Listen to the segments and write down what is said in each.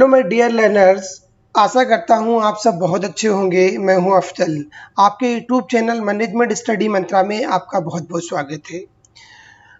Hello my dear learners, आशा करता हूँ आप सब बहुत अच्छे होंगे। मैं हूँ अफजल। आपके यूट्यूब चैनल मैनेजमेंट स्टडी मंत्रा में आपका बहुत बहुत स्वागत है।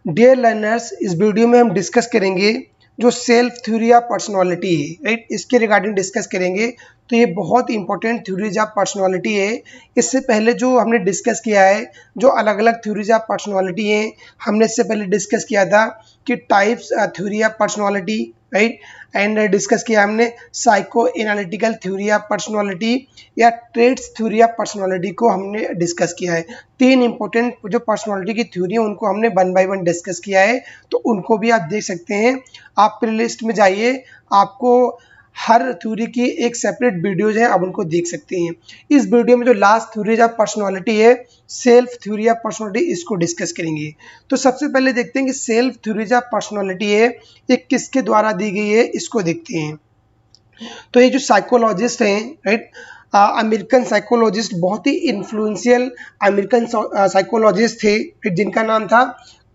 डियर लर्नर्स, इस वीडियो में हम डिस्कस करेंगे जो सेल्फ थ्योरी ऑफ पर्सनालिटी है, राइट। इसके रिगार्डिंग डिस्कस करेंगे। तो ये बहुत इंपॉर्टेंट थ्योरीज ऑफ पर्सनालिटी है। इससे पहले जो हमने डिस्कस किया है, जो अलग अलग थ्योरीज ऑफ पर्सनालिटी हैं, हमने इससे पहले डिस्कस किया था कि types theory of personality, right. And discuss किया हमने psycho analytical theory of personality या ट्रेड्स थ्योरी ऑफ पर्सनालिटी को हमने डिस्कस किया है। तीन इंपॉर्टेंट जो पर्सनालिटी की थ्योरी है उनको हमने वन बाय वन डिस्कस किया है, तो उनको भी आप देख सकते हैं। आप प्लेलिस्ट में जाइए, आपको हर थ्योरी की एक सेपरेट वीडियोज है, आप उनको देख सकते हैं। इस वीडियो में जो लास्ट थ्योरी ऑफ पर्सनालिटी है, सेल्फ थ्योरी ऑफ पर्सनालिटी, इसको डिस्कस करेंगे। तो सबसे पहले देखते हैं कि सेल्फ थ्योरी ऑफ पर्सनालिटी है ये किसके द्वारा दी गई है, इसको देखते हैं। तो ये जो साइकोलॉजिस्ट हैं, राइट, अमेरिकन साइकोलॉजिस्ट, बहुत ही इन्फ्लुएंशियल अमेरिकन साइकोलॉजिस्ट थे, जिनका नाम था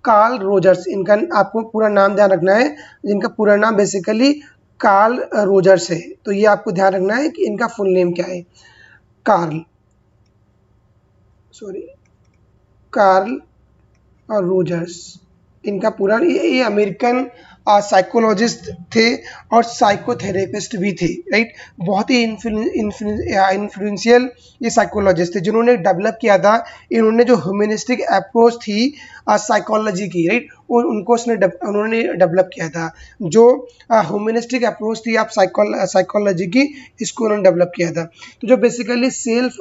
कार्ल रोजर्स। इनका आपको पूरा नाम ध्यान रखना है, जिनका पूरा नाम बेसिकली कार्ल रोजर्स है। तो ये आपको ध्यान रखना है कि इनका फुल नेम क्या है। कार्ल रोजर्स, इनका पूरा, ये अमेरिकन साइकोलॉजिस्ट थे और साइकोथेरेपिस्ट भी थे, राइट। बहुत ही इन्फ्लुएंशियल ये साइकोलॉजिस्ट थे, जिन्होंने डेवलप किया था। इन्होंने जो ह्यूमनिस्टिक अप्रोच थी साइकोलॉजी की, राइट, उनको उन्होंने डेवलप किया था। जो ह्यूमनिस्टिक अप्रोच थी आप साइकोलॉजी की, इसको उन्होंने डेवलप किया था। तो जो बेसिकली सेल्फ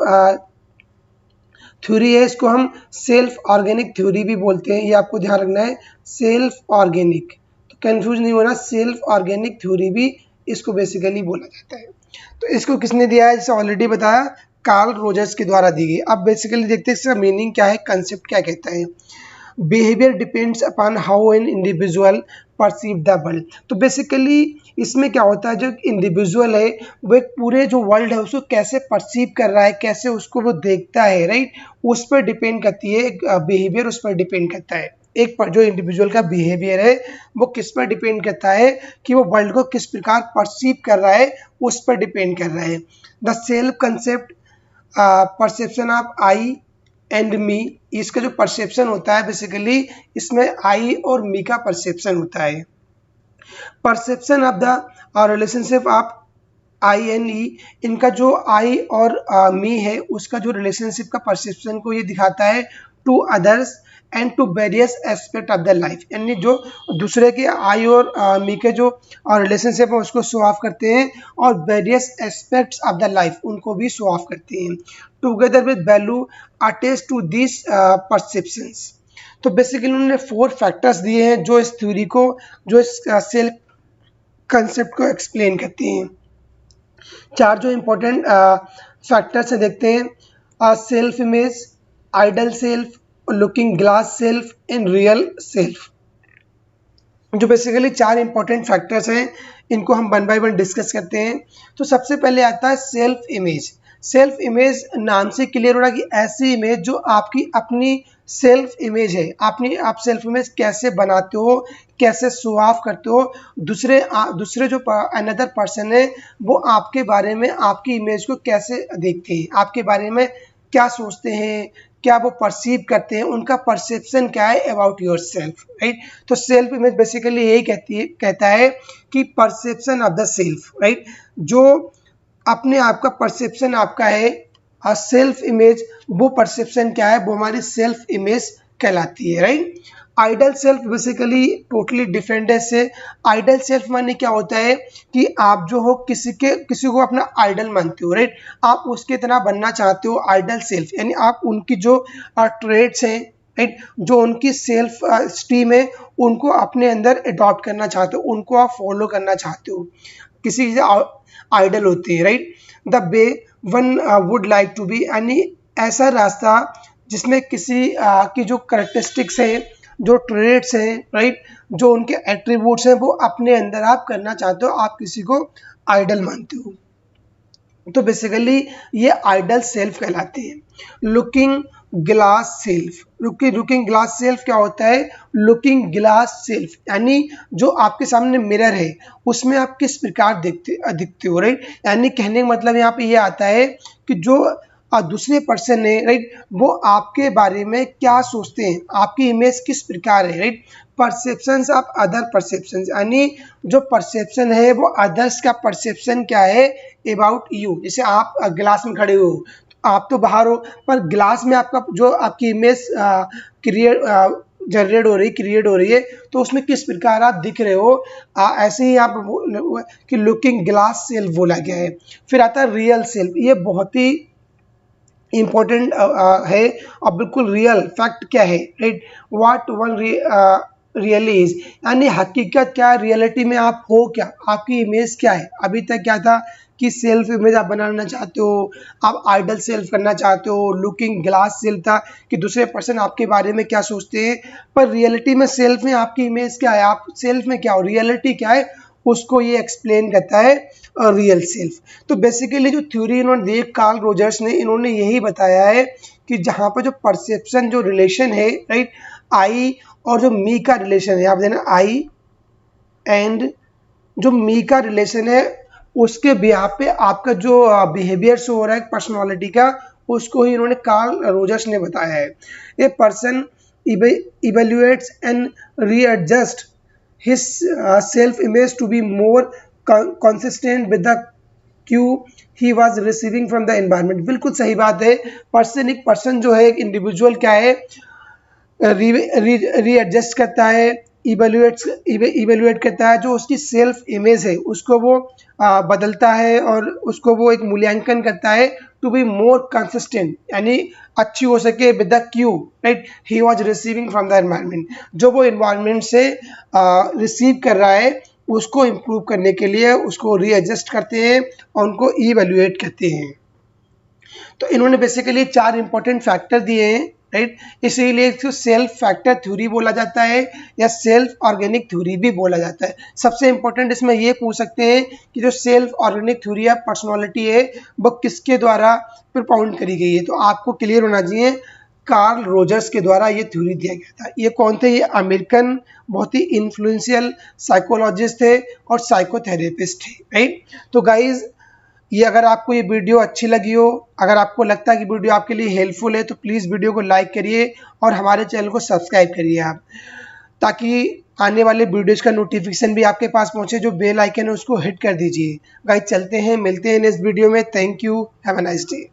थ्योरी है, इसको हम सेल्फ ऑर्गेनिक थ्योरी भी बोलते हैं। ये आपको ध्यान रखना है, सेल्फ ऑर्गेनिक, तो कंफ्यूज नहीं होना। सेल्फ ऑर्गेनिक थ्योरी भी इसको बेसिकली बोला जाता है। तो इसको किसने दिया है, जैसे ऑलरेडी बताया, कार्ल रोजर्स के द्वारा दी गई। अब बेसिकली देखते हैं इसका मीनिंग क्या है, कंसेप्ट क्या कहता है। Behaviour depends upon how an individual perceive the world. तो बेसिकली इसमें क्या होता है, जो इंडिविजुअल है वो एक पूरे जो वर्ल्ड है उसको कैसे परसीव कर रहा है, कैसे उसको वो देखता है, राइट, उस पर डिपेंड करती है। बिहेवियर उस पर डिपेंड करता है। एक पर जो इंडिविजुअल का बिहेवियर है वो किस पर डिपेंड करता है कि वो वर्ल्ड को किस प्रकार परसीव कर रहा है, उस पर डिपेंड कर रहा है। The self concept perception of I and me, इसका जो परसेप्शन होता है बेसिकली इसमें आई और मी का परसेप्शन होता है। Perception of the relationship of I and E, इनका जो आई और मी है उसका जो रिलेशनशिप का परसेप्शन को ये दिखाता है to others and to various aspect of the life, यानी जो दूसरे के आई और मी के जो रिलेशनशिप है उसको शो ऑफ करते हैं और various aspects of the life उनको भी शो ऑफ करते हैं, together with value attached to this perceptions. तो बेसिकली उन्होंने 4 फैक्टर्स दिए हैं जो इस थ्योरी को, जो इस सेल्फ कंसेप्ट को एक्सप्लेन करते हैं। 4 जो इम्पोर्टेंट फैक्टर्स हैं देखते हैं। Self image, ideal self, looking glass self and real self. जो बेसिकली 4 इंपॉर्टेंट फैक्टर्स हैं, इनको हम वन बाय वन डिस्कस करते हैं। तो सबसे पहले आता है सेल्फ इमेज। सेल्फ इमेज नाम से क्लियर हो रहा है कि ऐसी इमेज जो आपकी अपनी सेल्फ इमेज है। आप सेल्फ इमेज कैसे बनाते हो, कैसे शो ऑफ करते हो, दूसरे जो अनदर पर्सन है वो आपके बारे में, आपकी इमेज को कैसे देखते हैं, आपके बारे में क्या सोचते हैं, क्या वो परसीव करते हैं, उनका परसेप्शन क्या है अबाउट योर सेल्फ, राइट। तो सेल्फ इमेज बेसिकली यही कहता है कि perception of the self, right. जो अपने आप का परसेप्शन आपका है, सेल्फ इमेज, वो परसेप्शन क्या है, वो हमारी सेल्फ इमेज कहलाती है, right. Ideal self basically totally different है से। आइडल सेल्फ माने क्या होता है कि आप जो हो किसी को अपना आइडल मानते हो, राइट, आप उसके तरह बनना चाहते हो। आइडल सेल्फ यानी आप उनकी जो ट्रेड्स हैं, राइट, जो उनकी सेल्फ स्टीम है उनको अपने अंदर अडॉप्ट करना चाहते हो, उनको आप फॉलो करना चाहते हो। किसी आइडल होते हैं, right. The way one would like to be, यानी ऐसा रास्ता जिसमें किसी की जो करेक्टरिस्टिक्स हैं, जो ट्रेड्स हैं, राइट, जो उनके एट्रीब्यूट्स हैं वो अपने अंदर आप करना चाहते हो, आप किसी को आइडल मानते हो। तो बेसिकली ये आइडल सेल्फ कहलाते हैं। Looking glass self, looking glass self क्या होता है? लुकिंग ग्लास सेल्फ यानी जो आपके सामने मिरर है उसमें आप किस प्रकार दिखते हो, राइट। यानी कहने का मतलब यहाँ पे ये आता है कि जो दूसरे पर्सन है, राइट, वो आपके बारे में क्या सोचते हैं, आपकी इमेज किस प्रकार है, right. Perceptions of other perceptions यानी जो परसेप्शन है वो अदर्स का परसेप्शन क्या है अबाउट यू। जैसे आप ग्लास में खड़े हो, आप तो बाहर हो पर ग्लास में आपका जो आपकी इमेज क्रिएट हो रही है तो उसमें किस प्रकार आप दिख रहे हो, ऐसे ही आप कि लुकिंग ग्लास सेल्फ बोला गया है। फिर आता है रियल सेल्फ, ये बहुत ही इम्पोर्टेंट है और बिल्कुल रियल फैक्ट क्या है, right. What one really is यानी हकीकत क्या है, रियलिटी में आप हो क्या, आपकी इमेज क्या है। अभी तक क्या था कि सेल्फ इमेज आप बनाना चाहते हो, आप आइडल सेल्फ करना चाहते हो, लुकिंग ग्लास सेल्फ था कि दूसरे पर्सन आपके बारे में क्या सोचते हैं, पर रियलिटी में सेल्फ में आपकी इमेज क्या है, आप सेल्फ में क्या हो, रियलिटी क्या है, उसको ये एक्सप्लेन करता है रियल सेल्फ। तो बेसिकली जो थ्योरी इन्होंने दी कार्ल रोजर्स ने, इन्होंने यही बताया है कि जहाँ पर जो परसेप्शन जो रिलेशन है, राइट, आई और जो मी का रिलेशन है, आप देना आई एंड जो मी का रिलेशन है उसके बिहाफ पे आपका जो बिहेवियर शो हो रहा है पर्सनालिटी का, उसको ही इन्होंने कार्ल रोजर्स ने बताया है। A person evaluates and readjust his self image to be more consistent with the cue he was receiving from the environment। बिल्कुल सही बात है। एक पर्सन जो है, एक इंडिविजुअल क्या है, रीएडजस्ट करता है, इवेल्युएट करता है, जो उसकी सेल्फ इमेज है उसको वो बदलता है और उसको वो एक मूल्यांकन करता है टू बी मोर कंसिस्टेंट यानी अच्छी हो सके with the Q, right, he was receiving from the environment. जो वो एनवायरनमेंट से रिसीव कर रहा है उसको इम्प्रूव करने के लिए उसको रीएडजस्ट करते हैं और उनको इवेल्युएट करते हैं। तो इन्होंने बेसिकली 4 इंपॉर्टेंट फैक्टर दिए हैं, राइट। इसीलिए इसको सेल्फ फैक्टर थ्योरी बोला जाता है या सेल्फ ऑर्गेनिक थ्योरी भी बोला जाता है। सबसे इंपॉर्टेंट इसमें ये पूछ सकते हैं कि जो सेल्फ ऑर्गेनिक थ्योरी या पर्सनालिटी है वो किसके द्वारा प्रोपाउंड करी गई है, तो आपको क्लियर होना चाहिए कार्ल रोजर्स के द्वारा ये थ्योरी दिया गया था। ये कौन थे? ये अमेरिकन बहुत ही इन्फ्लुएंशियल साइकोलॉजिस्ट थे और साइकोथेरेपिस्ट थे, राइट। तो गाइज ये अगर आपको ये वीडियो अच्छी लगी हो, अगर आपको लगता है कि वीडियो आपके लिए हेल्पफुल है तो प्लीज़ वीडियो को लाइक करिए और हमारे चैनल को सब्सक्राइब करिए आप, ताकि आने वाले वीडियोज़ का नोटिफिकेशन भी आपके पास पहुंचे। जो बेल आइकन है उसको हिट कर दीजिए। गाइस चलते हैं, मिलते हैं नेक्स्ट वीडियो में। Thank you, have a nice day.